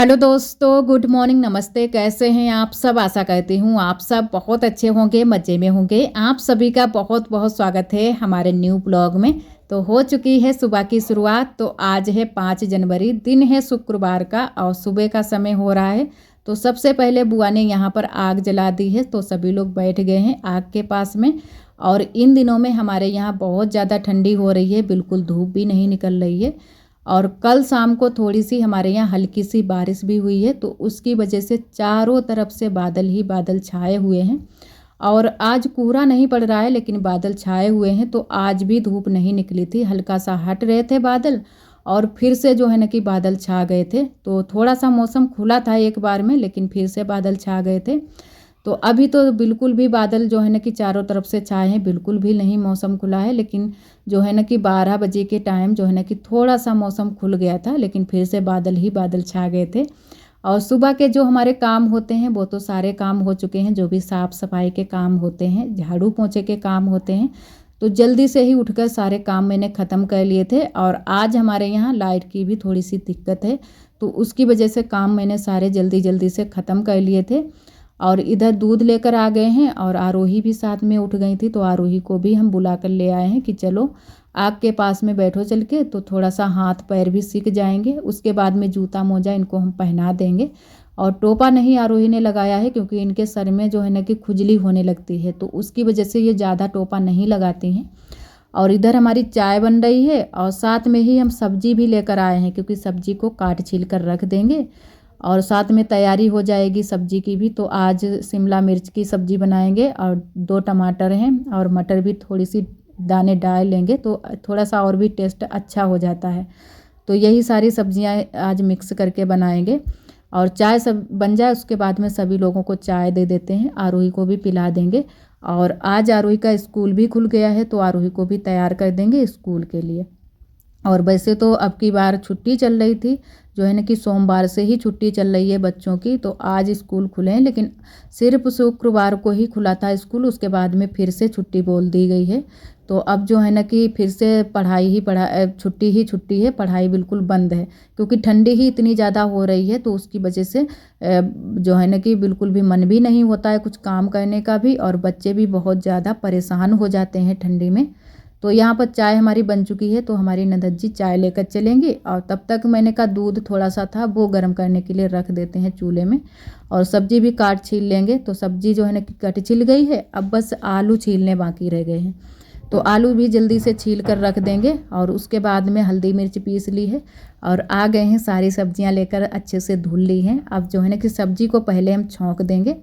Hello दोस्तों, good morning, नमस्ते। कैसे हैं आप सब? आशा करती हूँ आप सब बहुत अच्छे होंगे, मज़े में होंगे। आप सभी का बहुत बहुत स्वागत है हमारे न्यू ब्लॉग में। तो हो चुकी है सुबह की शुरुआत। तो आज है 5 जनवरी, दिन है शुक्रवार का और सुबह का समय हो रहा है। तो सबसे पहले बुआ ने यहाँ पर आग जला दी है, तो सभी लोग बैठ गए हैं आग के पास में। और इन दिनों में हमारे यहाँ बहुत ज़्यादा ठंडी हो रही है, बिल्कुल धूप भी नहीं निकल रही है। और कल शाम को थोड़ी सी हमारे यहाँ हल्की सी बारिश भी हुई है, तो उसकी वजह से चारों तरफ से बादल ही बादल छाए हुए हैं। और आज कोहरा नहीं पड़ रहा है, लेकिन बादल छाए हुए हैं। तो आज भी धूप नहीं निकली थी, हल्का सा हट रहे थे बादल और फिर से जो है ना कि बादल छा गए थे। तो थोड़ा सा मौसम खुला था एक बार में, लेकिन फिर से बादल छा गए थे। तो अभी तो बिल्कुल भी बादल जो है ना कि चारों तरफ से छाए हैं, बिल्कुल भी नहीं मौसम खुला है। लेकिन जो है ना कि 12 बजे के टाइम जो है ना कि थोड़ा सा मौसम खुल गया था, लेकिन फिर से बादल ही बादल छा गए थे। और सुबह के जो हमारे काम होते हैं वो तो सारे काम हो चुके हैं, जो भी साफ़ सफाई के काम होते हैं, झाड़ू पोंछे के काम होते हैं। तो जल्दी से ही उठकर सारे काम मैंने ख़त्म कर लिए थे। और आज हमारे यहाँ लाइट की भी थोड़ी सी दिक्कत है, तो उसकी वजह से काम मैंने सारे जल्दी जल्दी से ख़त्म कर लिए थे। और इधर दूध लेकर आ गए हैं और आरोही भी साथ में उठ गई थी, तो आरोही को भी हम बुला कर ले आए हैं कि चलो आग के पास में बैठो चल के, तो थोड़ा सा हाथ पैर भी सीख जाएंगे। उसके बाद में जूता मोजा इनको हम पहना देंगे। और टोपा नहीं आरोही ने लगाया है, क्योंकि इनके सर में जो है ना कि खुजली होने लगती है, तो उसकी वजह से ये ज़्यादा टोपा नहीं लगाती हैं। और इधर हमारी चाय बन रही है और साथ में ही हम सब्जी भी लेकर आए हैं, क्योंकि सब्जी को काट छील कर रख देंगे और साथ में तैयारी हो जाएगी सब्जी की भी। तो आज शिमला मिर्च की सब्ज़ी बनाएंगे और 2 टमाटर हैं और मटर भी थोड़ी सी दाने डाल लेंगे, तो थोड़ा सा और भी टेस्ट अच्छा हो जाता है। तो यही सारी सब्जियां आज मिक्स करके बनाएंगे। और चाय सब बन जाए उसके बाद में सभी लोगों को चाय दे देते हैं, आरोही को भी पिला देंगे। और आज आरोही का स्कूल भी खुल गया है, तो आरोही को भी तैयार कर देंगे स्कूल के लिए। और वैसे तो अब की बार छुट्टी चल रही थी, जो है ना कि सोमवार से ही छुट्टी चल रही है बच्चों की। तो आज स्कूल खुले हैं, लेकिन सिर्फ शुक्रवार को ही खुला था स्कूल, उसके बाद में फिर से छुट्टी बोल दी गई है। तो अब जो है ना कि फिर से छुट्टी ही छुट्टी है, पढ़ाई बिल्कुल बंद है, क्योंकि ठंडी ही इतनी ज़्यादा हो रही है। तो उसकी वजह से जो है ना कि बिल्कुल भी मन भी नहीं होता है कुछ काम करने का भी, और बच्चे भी बहुत ज़्यादा परेशान हो जाते हैं ठंडी में। तो यहाँ पर चाय हमारी बन चुकी है, तो हमारी ननद जी चाय लेकर चलेंगी। और तब तक मैंने कहा दूध थोड़ा सा था, वो गर्म करने के लिए रख देते हैं चूल्हे में। और सब्जी भी काट छील लेंगे। तो सब्जी जो है ना कि कट छिल गई है, अब बस आलू छीलने बाकी रह गए हैं। तो आलू भी जल्दी से छील कर रख देंगे। और उसके बाद में हल्दी मिर्च पीस ली है और आ गए हैं, सारी सब्जियां लेकर अच्छे से धुल ली हैं। अब जो है ना कि सब्जी को पहले हम छौंक देंगे।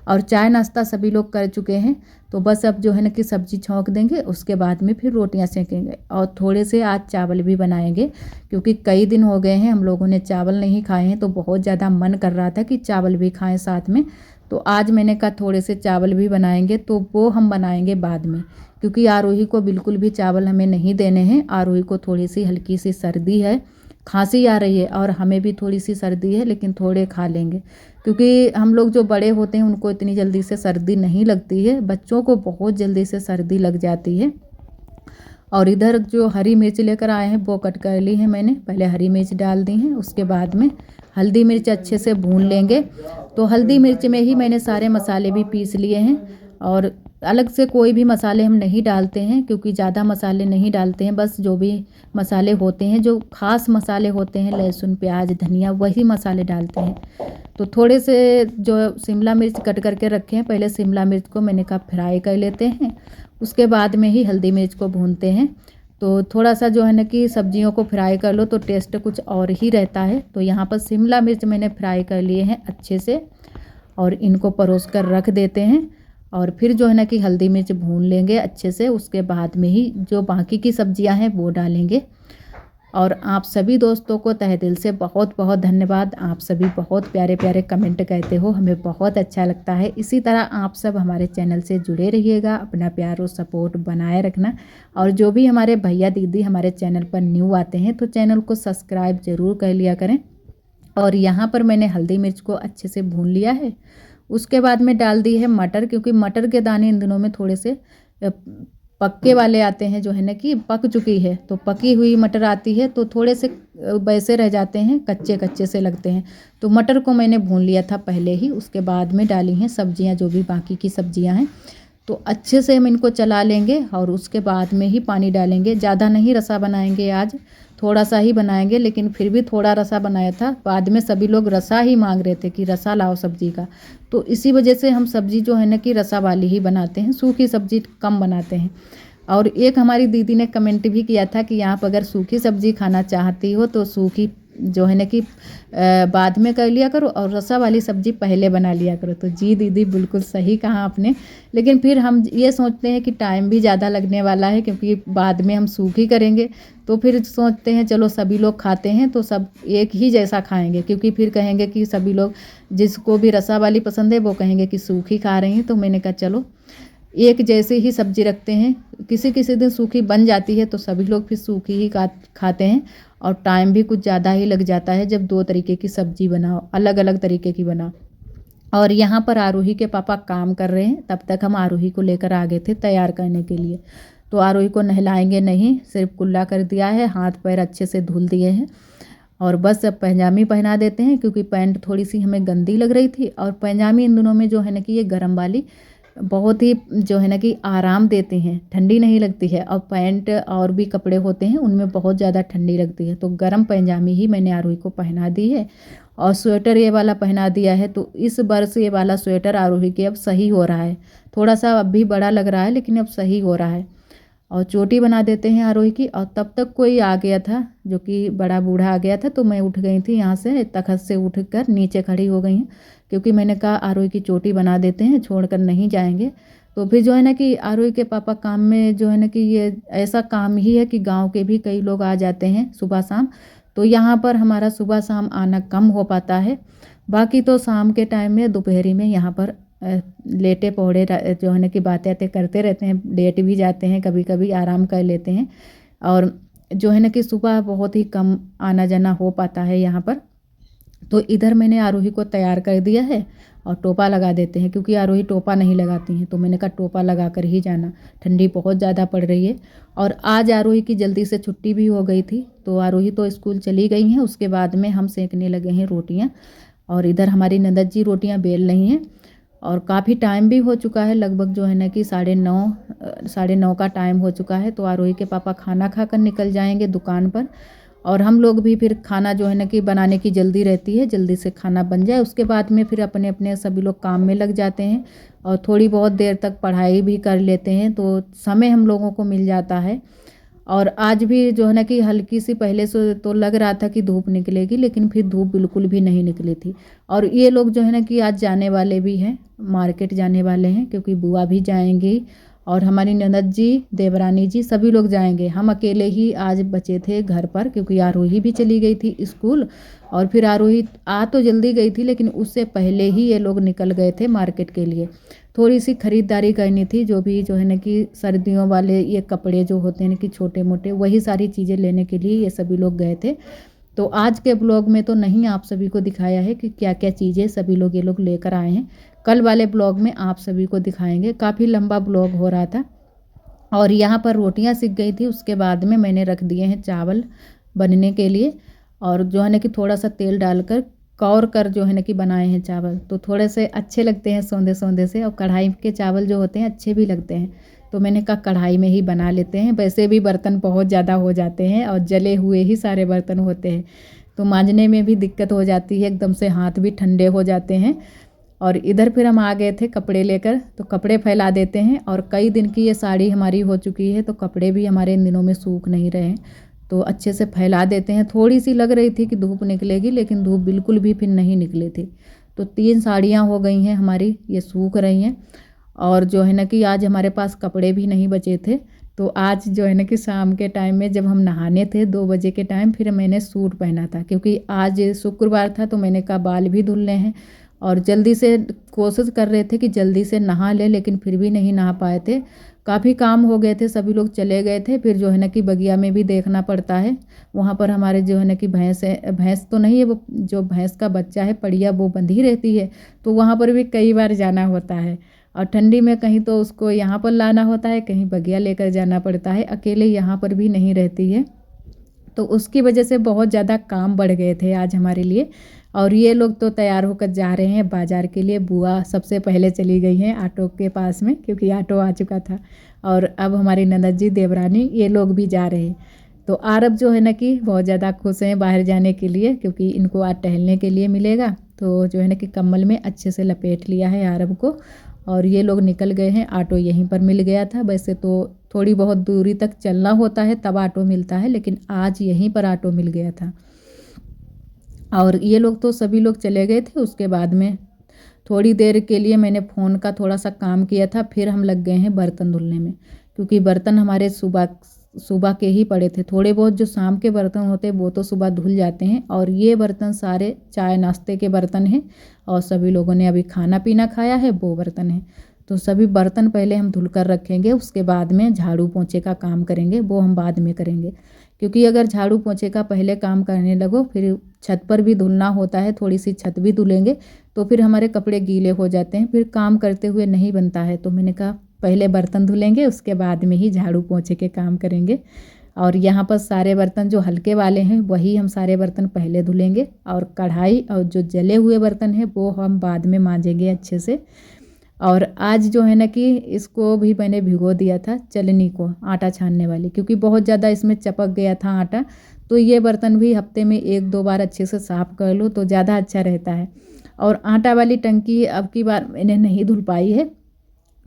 और चाय नाश्ता सभी लोग कर चुके हैं, तो बस अब जो है ना कि सब्जी छौंक देंगे, उसके बाद में फिर रोटियां सेकेंगे। और थोड़े से आज चावल भी बनाएंगे, क्योंकि कई दिन हो गए हैं हम लोगों ने चावल नहीं खाए हैं, तो बहुत ज़्यादा मन कर रहा था कि चावल भी खाएं साथ में। तो आज मैंने कहा थोड़े से चावल भी बनाएंगे, तो वो हम बनाएंगे बाद में, क्योंकि आरोही को बिल्कुल भी चावल हमें नहीं देने हैं। आरोही को थोड़ी सी हल्की सी सर्दी है, खांसी आ रही है, और हमें भी थोड़ी सी सर्दी है, लेकिन थोड़े खा लेंगे, क्योंकि हम लोग जो बड़े होते हैं उनको इतनी जल्दी से सर्दी नहीं लगती है, बच्चों को बहुत जल्दी से सर्दी लग जाती है। और इधर जो हरी मिर्च लेकर आए हैं वो कट कर ली है मैंने, पहले हरी मिर्च डाल दी हैं, उसके बाद में हल्दी मिर्च अच्छे से भून लेंगे। तो हल्दी मिर्च में ही मैंने सारे मसाले भी पीस लिए हैं। और अलग से कोई भी मसाले हम नहीं डालते हैं, क्योंकि ज़्यादा मसाले नहीं डालते हैं, बस जो भी मसाले होते हैं, जो ख़ास मसाले होते हैं, लहसुन प्याज धनिया, वही मसाले डालते हैं। तो थोड़े से जो शिमला मिर्च कट करके रखे हैं, पहले शिमला मिर्च को मैंने कहा फ्राई कर लेते हैं, उसके बाद में ही हल्दी मिर्च को भूनते हैं। तो थोड़ा सा जो है ना कि सब्जियों को फ्राई कर लो तो टेस्ट कुछ और ही रहता है। तो यहाँ पर शिमला मिर्च मैंने फ्राई कर लिए हैं अच्छे से, और इनको परोस कर रख देते हैं। और फिर जो है ना कि हल्दी मिर्च भून लेंगे अच्छे से, उसके बाद में ही जो बाकी की सब्जियां हैं वो डालेंगे। और आप सभी दोस्तों को तहे दिल से बहुत बहुत धन्यवाद। आप सभी बहुत प्यारे प्यारे कमेंट कहते हो, हमें बहुत अच्छा लगता है। इसी तरह आप सब हमारे चैनल से जुड़े रहिएगा, अपना प्यार और सपोर्ट बनाए रखना। और जो भी हमारे भैया दीदी हमारे चैनल पर न्यू आते हैं, तो चैनल को सब्सक्राइब ज़रूर कर लिया करें। और यहाँ पर मैंने हल्दी मिर्च को अच्छे से भून लिया है। उसके बाद में डाल दी है मटर, क्योंकि मटर के दाने इन दिनों में थोड़े से पक्के वाले आते हैं जो है ना कि पक चुकी है, तो पकी हुई मटर आती है तो थोड़े से वैसे रह जाते हैं, कच्चे कच्चे से लगते हैं। तो मटर को मैंने भून लिया था पहले ही, उसके बाद में डाली हैं सब्जियां, जो भी बाकी की सब्जियां हैं। तो अच्छे से हम इनको चला लेंगे और उसके बाद में ही पानी डालेंगे। ज़्यादा नहीं रसा बनाएंगे आज, थोड़ा सा ही बनाएंगे, लेकिन फिर भी थोड़ा रसा बनाया था। बाद में सभी लोग रसा ही मांग रहे थे कि रसा लाओ सब्जी का, तो इसी वजह से हम सब्जी जो है ना कि रसा वाली ही बनाते हैं, सूखी सब्जी कम बनाते हैं। और एक हमारी दीदी ने कमेंट भी किया था कि आप अगर सूखी सब्जी खाना चाहती हो तो सूखी जो है ना कि बाद में कर लिया करो और रसा वाली सब्जी पहले बना लिया करो। तो जी दीदी, बिल्कुल सही कहा आपने, लेकिन फिर हम ये सोचते हैं कि टाइम भी ज़्यादा लगने वाला है, क्योंकि बाद में हम सूखी करेंगे। तो फिर सोचते हैं चलो सभी लोग खाते हैं तो सब एक ही जैसा खाएंगे, क्योंकि फिर कहेंगे कि सभी लोग, जिसको भी रसा वाली पसंद है वो कहेंगे कि सूखी खा रही हैं। तो मैंने कहा चलो एक जैसे ही सब्जी रखते हैं। किसी किसी दिन सूखी बन जाती है तो सभी लोग फिर सूखी ही खाते हैं, और टाइम भी कुछ ज़्यादा ही लग जाता है जब दो तरीके की सब्जी बनाओ, अलग अलग तरीके की बनाओ। और यहाँ पर आरोही के पापा काम कर रहे हैं, तब तक हम आरोही को लेकर आ गए थे तैयार करने के लिए। तो आरोही को नहलाएंगे नहीं, सिर्फ कुल्ला कर दिया है, हाथ पैर अच्छे से धुल दिए हैं, और बस अब पैजामी पहना देते हैं, क्योंकि पैंट थोड़ी सी हमें गंदी लग रही थी। और पैजामी इन दिनों में जो है ना कि ये गर्म वाली बहुत ही जो है ना कि आराम देते हैं, ठंडी नहीं लगती है। और पैंट और भी कपड़े होते हैं उनमें बहुत ज़्यादा ठंडी लगती है, तो गर्म पैजामी ही मैंने आरोही को पहना दी है। और स्वेटर ये वाला पहना दिया है। तो इस वर्ष ये वाला स्वेटर आरोही के अब सही हो रहा है, थोड़ा सा अब भी बड़ा लग रहा है लेकिन अब सही हो रहा है। और चोटी बना देते हैं आरोही की। और तब तक कोई आ गया था, जो कि बड़ा बूढ़ा आ गया था, तो मैं उठ गई थी यहाँ से, तखत से उठकर नीचे खड़ी हो गई हूँ, क्योंकि मैंने कहा आरोही की चोटी बना देते हैं, छोड़कर नहीं जाएंगे। तो फिर जो है ना कि आरोही के पापा काम में जो है ना कि ये ऐसा काम ही है कि गाँव के भी कई लोग आ जाते हैं सुबह शाम, तो यहाँ पर हमारा सुबह शाम आना कम हो पाता है। बाकी तो शाम के टाइम में दोपहरी में यहाँ पर लेटे पौड़े जो है ना कि बातें करते रहते हैं, लेट भी जाते हैं, कभी कभी आराम कर लेते हैं। और जो है ना कि सुबह बहुत ही कम आना जाना हो पाता है यहाँ पर। तो इधर मैंने आरोही को तैयार कर दिया है, और टोपा लगा देते हैं, क्योंकि आरोही टोपा नहीं लगाती हैं। तो मैंने कहा टोपा लगा कर ही जाना, ठंडी बहुत ज़्यादा पड़ रही है। और आज आरोही की जल्दी से छुट्टी भी हो गई थी, तो आरोही तो स्कूल चली गई हैं। उसके बाद में हम सेकने लगे हैं रोटियाँ, और इधर हमारी ननद जी रोटियाँ बेल रही हैं। और काफ़ी टाइम भी हो चुका है, लगभग जो है ना कि 9:30 का टाइम हो चुका है। तो आरोही के पापा खाना खाकर निकल जाएंगे दुकान पर, और हम लोग भी फिर खाना जो है ना कि बनाने की जल्दी रहती है, जल्दी से खाना बन जाए, उसके बाद में फिर अपने अपने सभी लोग काम में लग जाते हैं। और थोड़ी बहुत देर तक पढ़ाई भी कर लेते हैं, तो समय हम लोगों को मिल जाता है। और आज भी जो है ना कि हल्की सी पहले से तो लग रहा था कि धूप निकलेगी, लेकिन फिर धूप बिल्कुल भी नहीं निकली थी। और ये लोग जो है ना कि आज जाने वाले भी हैं, मार्केट जाने वाले हैं, क्योंकि बुआ भी जाएंगी और हमारी ननद जी, देवरानी जी, सभी लोग जाएंगे। हम अकेले ही आज बचे थे घर पर, क्योंकि आरोही भी चली गई थी स्कूल। और फिर आरोही आ तो जल्दी गई थी, लेकिन उससे पहले ही ये लोग निकल गए थे मार्केट के लिए। थोड़ी सी ख़रीदारी करनी थी, जो भी जो है ना कि सर्दियों वाले ये कपड़े जो होते हैं कि छोटे मोटे, वही सारी चीज़ें लेने के लिए ये सभी लोग गए थे। तो आज के ब्लॉग में तो नहीं आप सभी को दिखाया है कि क्या क्या चीज़ें सभी लोग ये लोग लेकर आए हैं। कल वाले ब्लॉग में आप सभी को दिखाएंगे। काफ़ी लंबा ब्लॉग हो रहा था। और यहाँ पर रोटियाँ सिक गई थी, उसके बाद में मैंने रख दिए हैं चावल बनने के लिए। और जो है ना कि थोड़ा सा तेल डालकर कौर कर जो है ना कि बनाए हैं चावल, तो थोड़े से अच्छे लगते हैं सौंधे सौंधे से। और कढ़ाई के चावल जो होते हैं अच्छे भी लगते हैं, तो मैंने कहा कढ़ाई में ही बना लेते हैं। वैसे भी बर्तन बहुत ज़्यादा हो जाते हैं और जले हुए ही सारे बर्तन होते हैं, तो मांजने में भी दिक्कत हो जाती है, एकदम से हाथ भी ठंडे हो जाते हैं। और इधर फिर हम आ गए थे कपड़े लेकर, तो कपड़े फैला देते हैं। और कई दिन की ये साड़ी हमारी हो चुकी है, तो कपड़े भी हमारे इन दिनों में सूख नहीं रहे हैं, तो अच्छे से फैला देते हैं। थोड़ी सी लग रही थी कि धूप निकलेगी, लेकिन धूप बिल्कुल भी फिर नहीं निकली थी। तो 3 साड़ियाँ हो गई हैं हमारी, ये सूख रही हैं। और जो है ना कि आज हमारे पास कपड़े भी नहीं बचे थे, तो आज जो है ना कि शाम के टाइम में जब हम नहाने थे 2 बजे के टाइम, फिर मैंने सूट पहना था, क्योंकि आज शुक्रवार था। तो मैंने कहा बाल भी धुलने हैं, और जल्दी से कोशिश कर रहे थे कि जल्दी से नहा ले, लेकिन फिर भी नहीं नहा पाए थे। काफ़ी काम हो गए थे, सभी लोग चले गए थे। फिर जो है ना कि बगिया में भी देखना पड़ता है, वहाँ पर हमारे जो है ना कि भैंस है, भैंस तो नहीं है, वो जो भैंस का बच्चा है पड़िया, वो बंधी रहती है, तो वहाँ पर भी कई बार जाना होता है। और ठंडी में कहीं तो उसको यहाँ पर लाना होता है, कहीं बगिया लेकर जाना पड़ता है, अकेले यहाँ पर भी नहीं रहती है। तो उसकी वजह से बहुत ज़्यादा काम बढ़ गए थे आज हमारे लिए। और ये लोग तो तैयार होकर जा रहे हैं बाज़ार के लिए। बुआ सबसे पहले चली गई हैं ऑटो के पास में, क्योंकि ऑटो आ चुका था। और अब हमारी ननद जी, देवरानी, ये लोग भी जा रहे हैं। तो आरब जो है ना कि बहुत ज़्यादा खुश हैं बाहर जाने के लिए, क्योंकि इनको आज टहलने के लिए मिलेगा। तो जो है ना कि कम्बल में अच्छे से लपेट लिया है आरब को। और ये लोग निकल गए हैं। ऑटो यहीं पर मिल गया था। वैसे तो थोड़ी बहुत दूरी तक चलना होता है तब ऑटो मिलता है, लेकिन आज यहीं पर ऑटो मिल गया था। और ये लोग तो सभी लोग चले गए थे। उसके बाद में थोड़ी देर के लिए मैंने फ़ोन का थोड़ा सा काम किया था, फिर हम लग गए हैं बर्तन धुलने में, क्योंकि बर्तन हमारे सुबह सुबह के ही पड़े थे। थोड़े बहुत जो शाम के बर्तन होते हैं वो तो सुबह धुल जाते हैं, और ये बर्तन सारे चाय नाश्ते के बर्तन हैं। और सभी लोगों ने अभी खाना पीना खाया है, वो बर्तन हैं। तो सभी बर्तन पहले हम धुल कर रखेंगे, उसके बाद में झाड़ू पोंछे का काम करेंगे, वो हम बाद में करेंगे। क्योंकि अगर झाड़ू पोंछे का पहले काम करने लगो, फिर छत पर भी धुलना होता है, थोड़ी सी छत भी धुलेंगे तो फिर हमारे कपड़े गीले हो जाते हैं, फिर काम करते हुए नहीं बनता है। तो मैंने कहा पहले बर्तन धुलेंगे, उसके बाद में ही झाड़ू पोंछे के काम करेंगे। और यहाँ पर सारे बर्तन जो हल्के वाले हैं वही हम सारे बर्तन पहले धुलेंगे, और कढ़ाई और जो जले हुए बर्तन हैं वो हम बाद में मांजेंगे अच्छे से। और आज जो है ना कि इसको भी मैंने भिगो दिया था, चलनी को, आटा छानने वाली, क्योंकि बहुत ज़्यादा इसमें चपक गया था आटा। तो ये बर्तन भी हफ्ते में 1-2 बार अच्छे से साफ़ कर लो तो ज़्यादा अच्छा रहता है। और आटा वाली टंकी अब की बार मैंने नहीं धुल पाई है,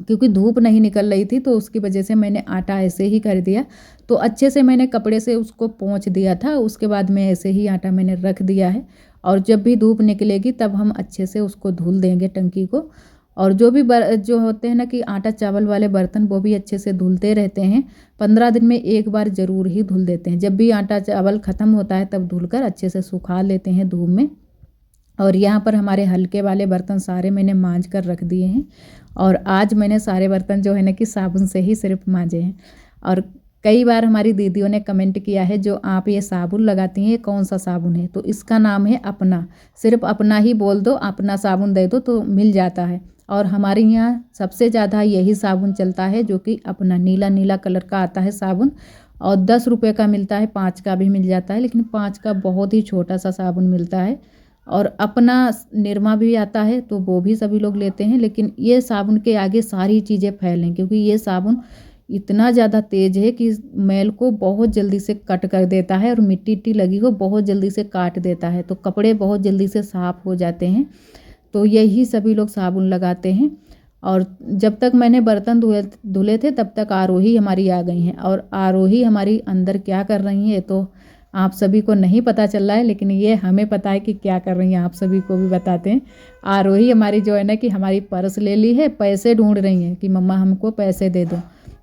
क्योंकि धूप नहीं निकल रही थी, तो उसकी वजह से मैंने आटा ऐसे ही कर दिया। तो अच्छे से मैंने कपड़े से उसको पोंछ दिया था, उसके बाद में ऐसे ही आटा मैंने रख दिया है। और जब भी धूप निकलेगी तब हम अच्छे से उसको धुल देंगे टंकी को। और जो भी जो होते हैं ना कि आटा चावल वाले बर्तन, वो भी अच्छे से धुलते रहते हैं। 15 दिन में एक बार ज़रूर ही धुल देते हैं। जब भी आटा चावल ख़त्म होता है तब धुलकर अच्छे से सुखा लेते हैं धूप में। और यहाँ पर हमारे हल्के वाले बर्तन सारे मैंने मांज कर रख दिए हैं। और आज मैंने सारे बर्तन जो है ना कि साबुन से ही सिर्फ मांजे हैं। और कई बार हमारी दीदियों ने कमेंट किया है, जो आप ये साबुन लगाती हैं ये कौन सा साबुन है? तो इसका नाम है अपना। सिर्फ अपना ही बोल दो, अपना साबुन दे दो तो मिल जाता है। और हमारे यहाँ सबसे ज़्यादा यही साबुन चलता है, जो कि अपना नीला नीला कलर का आता है साबुन। और 10 रुपये का मिलता है, 5 का भी मिल जाता है, लेकिन 5 का बहुत ही छोटा सा साबुन मिलता है। और अपना निरमा भी आता है, तो वो भी सभी लोग लेते हैं। लेकिन ये साबुन के आगे सारी चीज़ें फैल हैं, क्योंकि ये साबुन इतना ज़्यादा तेज़ है कि मैल को बहुत जल्दी से कट कर देता है, और मिट्टी लगी हो बहुत जल्दी से काट देता है, तो कपड़े बहुत जल्दी से साफ़ हो जाते हैं। तो यही सभी लोग साबुन लगाते हैं। और जब तक मैंने बर्तन धुले थे तब तक आरोही हमारी आ गई हैं। और आरोही हमारी अंदर क्या कर रही हैं तो आप सभी को नहीं पता चल रहा है, लेकिन ये हमें पता है कि क्या कर रही हैं, आप सभी को भी बताते हैं। आरोही हमारी जो है ना कि हमारी पर्स ले ली है, पैसे ढूंढ रही हैं कि मम्मा हमको पैसे दे दो।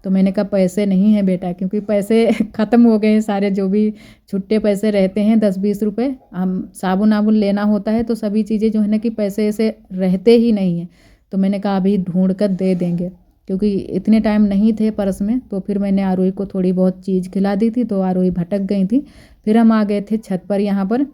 तो मैंने कहा पैसे नहीं है बेटा, क्योंकि पैसे ख़त्म हो गए हैं सारे, जो भी छुट्टे पैसे रहते हैं 10-20 रुपये। हम साबुन आबुन लेना होता है तो सभी चीज़ें जो है ना कि पैसे ऐसे रहते ही नहीं हैं। तो मैंने कहा अभी ढूंढ कर दे देंगे, क्योंकि इतने टाइम नहीं थे पर्स में। तो फिर मैंने आरोही को थोड़ी बहुत चीज़ खिला दी थी, तो आरोही भटक गई थी। फिर हम आ गए थे छत पर। यहाँ पर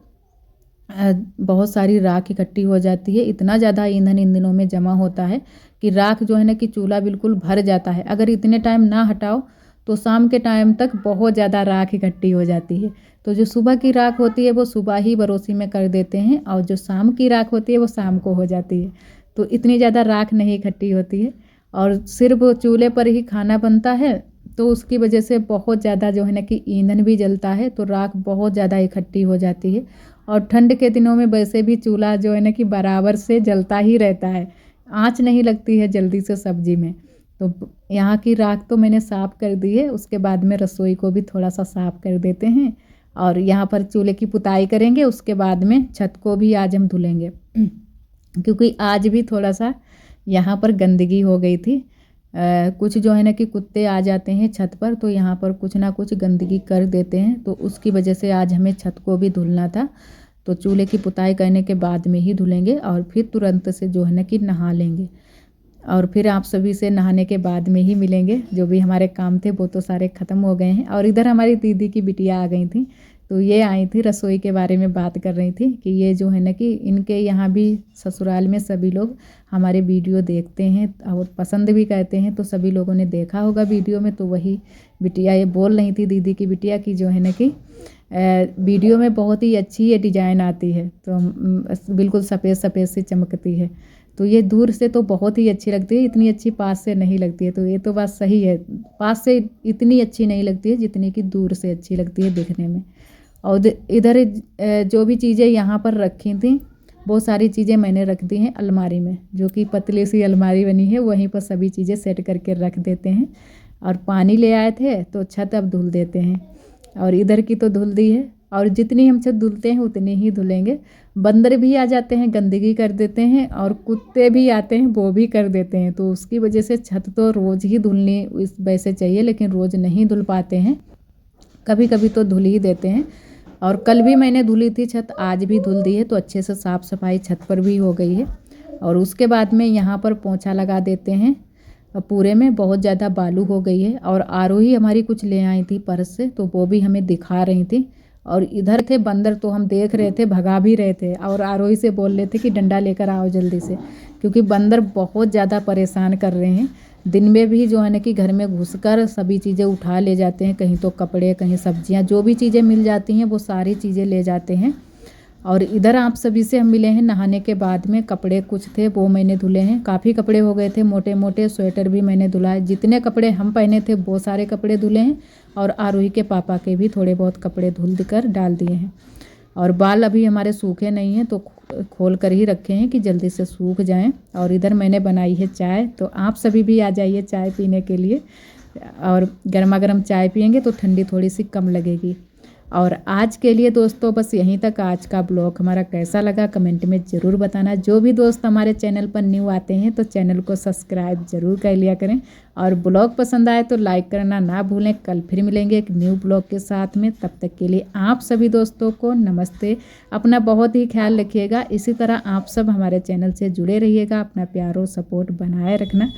बहुत सारी राख इकट्ठी हो जाती है। इतना ज़्यादा ईंधन इन दिनों में जमा होता है कि राख जो है ना कि चूल्हा बिल्कुल भर जाता है। अगर इतने टाइम ना हटाओ तो शाम के टाइम तक बहुत ज़्यादा राख इकट्ठी हो जाती है। तो जो सुबह की राख होती है वो सुबह ही बरोसी में कर देते हैं, और जो शाम की राख होती है वो शाम को हो जाती है। तो इतनी ज़्यादा राख नहीं इकट्ठी होती है, और सिर्फ चूल्हे पर ही खाना बनता है, तो उसकी वजह से बहुत ज़्यादा जो है ना कि ईंधन भी जलता है, तो राख बहुत ज़्यादा इकट्ठी हो जाती है। और ठंड के दिनों में वैसे भी चूल्हा जो है ना कि बराबर से जलता ही रहता है, आँच नहीं लगती है जल्दी से सब्जी में। तो यहाँ की राख तो मैंने साफ़ कर दी है, उसके बाद में रसोई को भी थोड़ा सा साफ़ कर देते हैं। और यहाँ पर चूल्हे की पुताई करेंगे, उसके बाद में छत को भी आज हम धुलेंगे, क्योंकि आज भी थोड़ा सा यहाँ पर गंदगी हो गई थी। कुछ जो है ना कि कुत्ते आ जाते हैं छत पर, तो यहाँ पर कुछ ना कुछ गंदगी कर देते हैं, तो उसकी वजह से आज हमें छत को भी धुलना था। तो चूल्हे की पुताई करने के बाद में ही धुलेंगे, और फिर तुरंत से जो है ना कि नहा लेंगे। और फिर आप सभी से नहाने के बाद में ही मिलेंगे। जो भी हमारे काम थे वो तो सारे ख़त्म हो गए हैं। और इधर हमारी दीदी की बिटिया आ गई थी, तो ये आई थी रसोई के बारे में बात कर रही थी कि ये जो है ना कि इनके यहाँ भी ससुराल में सभी लोग हमारे वीडियो देखते हैं और पसंद भी करते हैं। तो सभी लोगों ने देखा होगा वीडियो में। तो वही बिटिया ये बोल रही थी, दीदी की बिटिया की जो है ना कि वीडियो में बहुत ही अच्छी ये डिजाइन आती है, तो बिल्कुल सफ़ेद सफ़ेद सी चमकती है। तो ये दूर से तो बहुत ही अच्छी लगती है, इतनी अच्छी पास से नहीं लगती है। तो ये तो बात सही है, पास से इतनी अच्छी नहीं लगती है जितनी कि दूर से अच्छी लगती है दिखने में। और इधर जो भी चीज़ें यहाँ पर रखी थी, बहुत सारी चीज़ें मैंने रख दी हैं अलमारी में, जो कि पतली सी अलमारी बनी है, वहीं पर सभी चीज़ें सेट करके रख देते हैं। और पानी ले आए थे तो छत अब धुल देते हैं, और इधर की तो धुल दी है, और जितनी हम छत धुलते हैं उतनी ही धुलेंगे। बंदर भी आ जाते हैं, गंदगी कर देते हैं, और कुत्ते भी आते हैं, वो भी कर देते हैं। तो उसकी वजह से छत तो रोज़ ही धुलनी इस वैसे चाहिए, लेकिन रोज़ नहीं धुल पाते हैं, कभी कभी तो धुल ही देते हैं। और कल भी मैंने धुली थी छत, आज भी धुल दी है, तो अच्छे से साफ़ सफाई छत पर भी हो गई है। और उसके बाद में यहाँ पर पोंछा लगा देते हैं। पूरे में बहुत ज़्यादा बालू हो गई है। और आरोही हमारी कुछ ले आई थी परस से, तो वो भी हमें दिखा रही थी। और इधर थे बंदर, तो हम देख रहे थे, भगा भी रहे थे, और आरोही से बोल रहे थे कि डंडा लेकर आओ जल्दी से, क्योंकि बंदर बहुत ज़्यादा परेशान कर रहे हैं। दिन में भी जो है ना कि घर में घुसकर सभी चीज़ें उठा ले जाते हैं, कहीं तो कपड़े, कहीं सब्जियां, जो भी चीज़ें मिल जाती हैं वो सारी चीज़ें ले जाते हैं। और इधर आप सभी से हम मिले हैं नहाने के बाद में। कपड़े कुछ थे वो मैंने धुले हैं, काफ़ी कपड़े हो गए थे, मोटे मोटे स्वेटर भी मैंने धुलाए। जितने कपड़े हम पहने थे वो सारे कपड़े धुले हैं, और आरोही के पापा के भी थोड़े बहुत कपड़े धुल कर डाल दिए हैं। और बाल अभी हमारे सूखे नहीं हैं, तो खोल कर ही रखे हैं कि जल्दी से सूख जाएं। और इधर मैंने बनाई है चाय, तो आप सभी भी आ जाइए चाय पीने के लिए। और गर्मा गर्म चाय पियेंगे तो ठंडी थोड़ी सी कम लगेगी। और आज के लिए दोस्तों बस यहीं तक। आज का ब्लॉग हमारा कैसा लगा कमेंट में ज़रूर बताना। जो भी दोस्त हमारे चैनल पर न्यू आते हैं तो चैनल को सब्सक्राइब ज़रूर कर लिया करें, और ब्लॉग पसंद आए तो लाइक करना ना भूलें। कल फिर मिलेंगे एक न्यू ब्लॉग के साथ में, तब तक के लिए आप सभी दोस्तों को नमस्ते। अपना बहुत ही ख्याल रखिएगा। इसी तरह आप सब हमारे चैनल से जुड़े रहिएगा, अपना प्यार और सपोर्ट बनाए रखना।